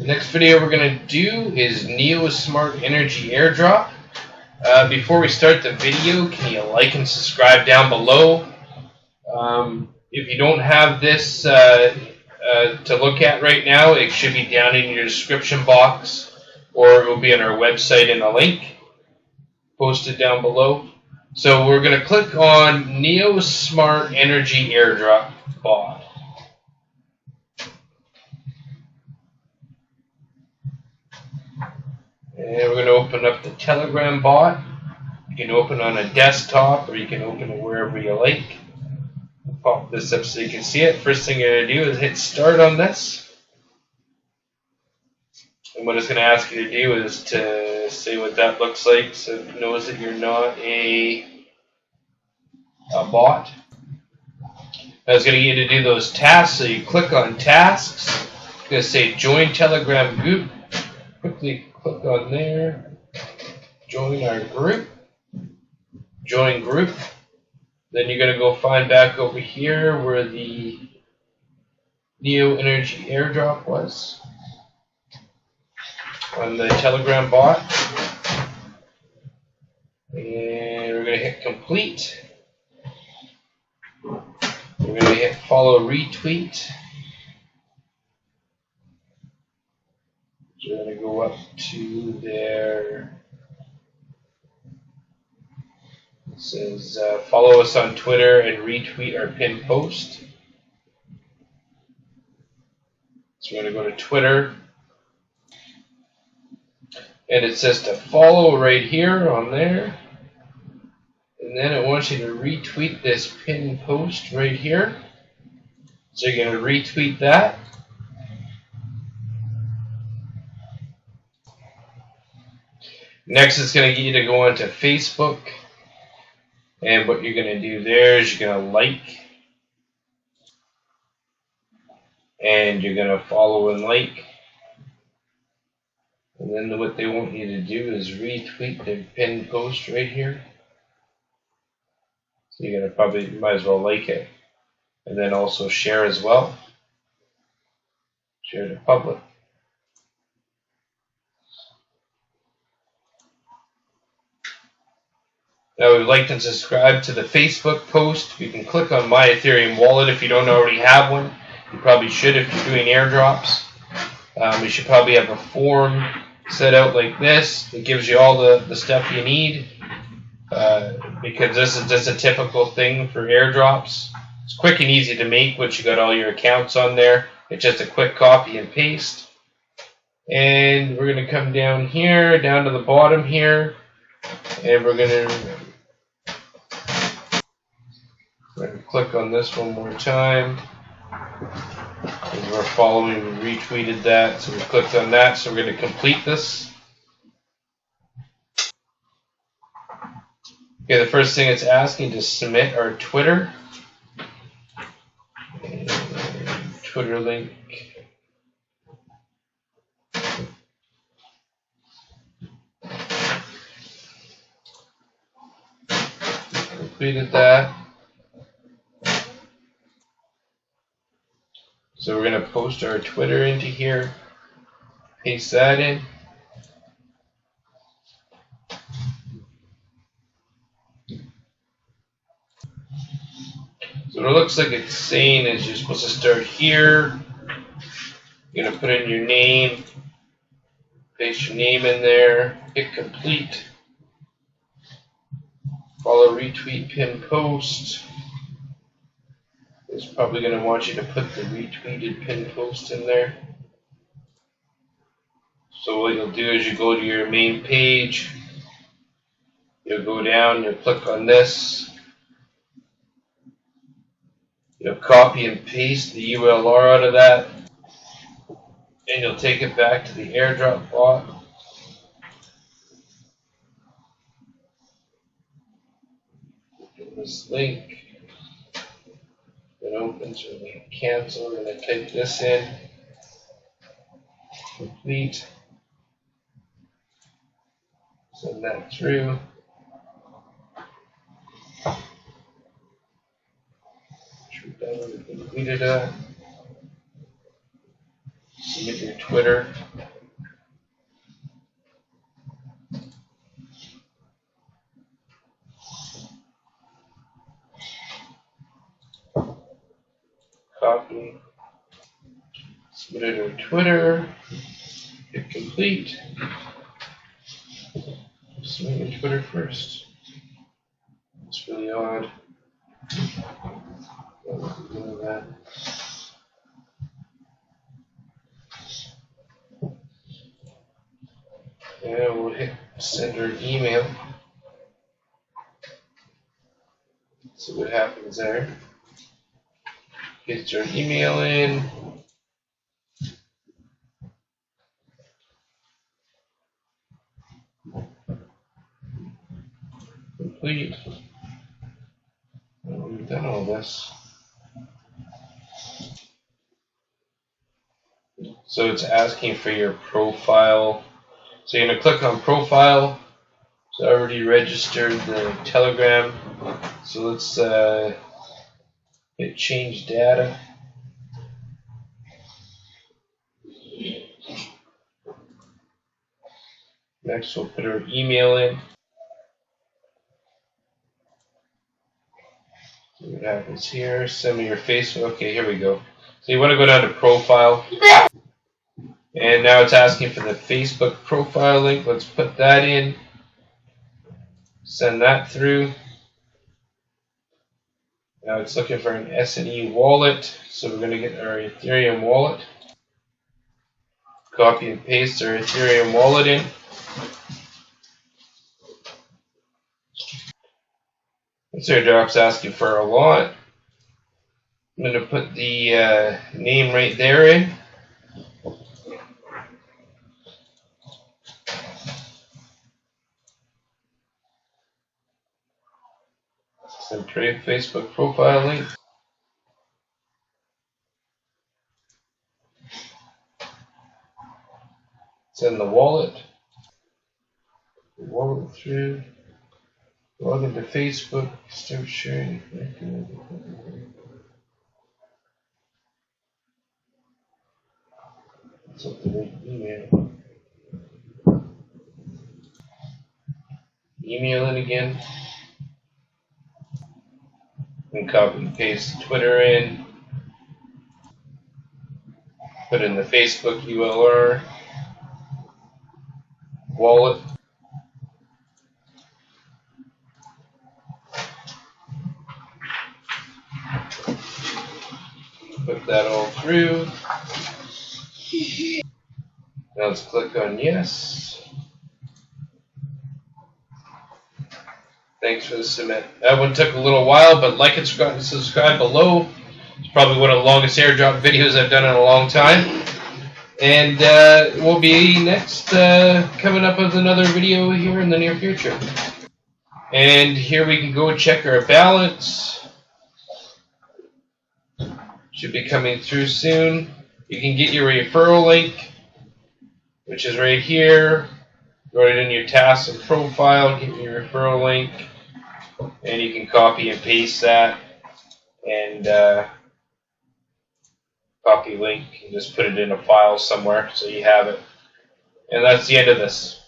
Next video we're going to do is Neo Smart Energy Airdrop. Before we start the video, can you like and subscribe down below? If you don't have this to look at right now, it should be down in your description box, or it will be on our website in a link posted down below. So we're going to click on Neo Smart Energy Airdrop bot. And we're going to open up the Telegram bot. You can open on a desktop or you can open it wherever you like. I'll pop this up so you can see it. First thing you're going to do is hit start on this. And what it's going to ask you to do is to say what that looks like so it knows that you're not a bot. Now it's going to get you to do those tasks, so you click on tasks. It's going to say join Telegram group. Quickly click on there, join our group, join group. Then you're going to go find back over here where the Neo Energy Airdrop was on the Telegram bot. And we're going to hit complete. We're going to hit follow retweet. So we're going to go up to there. It says follow us on Twitter and retweet our pinned post. So we're going to go to Twitter. And it says to follow right here on there. And then it wants you to retweet this pinned post right here. So you're going to retweet that. Next, it's going to get you to go onto Facebook. And what you're going to do there is you're going to like. And you're going to follow and like. And then what they want you to do is retweet their pinned post right here. So you're going to you might as well like it. And then also share as well. Share to public. Now, we'd like to subscribe to the Facebook post. You can click on My Ethereum Wallet if you don't already have one. You probably should if you're doing airdrops. You should probably have a form set out like this. It gives you all the stuff you need because this is just a typical thing for airdrops. It's quick and easy to make once you got all your accounts on there. It's just a quick copy and paste. And we're going to come down here, down to the bottom here, and we're going to click on this one more time. As we're following, we retweeted that, so we clicked on that. So we're going to complete this. Okay, the first thing it's asking to submit our Twitter. And Twitter link. Completed that. So we're going to post our Twitter into here, paste that in. So what it looks like it's saying is you're supposed to start here. You're going to put in your name, paste your name in there, hit complete. Follow, retweet, pin, post. It's probably going to want you to put the retweeted pin post in there. So what you'll do is you go to your main page. You'll go down, you'll click on this. You'll copy and paste the URL out of that. And you'll take it back to the airdrop bot. This link. It opens, we're going to cancel, we're going to type this in, complete, send that through, shoot that we completed submit your Twitter. Submit it to Twitter. Hit complete. Submit to Twitter first. It's really odd. That. And we'll hit send her email. See what happens there. Get your email in. Complete. We've done all this. So it's asking for your profile. So you're going to click on profile. So I already registered the Telegram. So let's hit change data. Next we'll put our email in. See what happens here. Send me your Facebook. Okay, here we go. So you want to go down to profile. And now it's asking for the Facebook profile link. Let's put that in. Send that through. Now it's looking for an S&E wallet. So we're going to get our Ethereum wallet. Copy and paste our Ethereum wallet in. This airdrop's asking for a lot. I'm going to put the name right there in. Send trade Facebook profile link. Send the wallet. Wallet through. Log into Facebook. Start sharing. It's up to the email. Email it again. And copy and paste Twitter in. Put in the Facebook URL. Wallet. Put that all through. Now let's click on yes. Thanks for the submit. That one took a little while, but like and subscribe below. It's probably one of the longest airdrop videos I've done in a long time. And we'll be next coming up with another video here in the near future. And here we can go check our balance. Should be coming through soon. You can get your referral link, which is right here. Go right in your tasks and profile, get your referral link, and you can copy and paste that, and copy link and just put it in a file somewhere so you have it. And that's the end of this.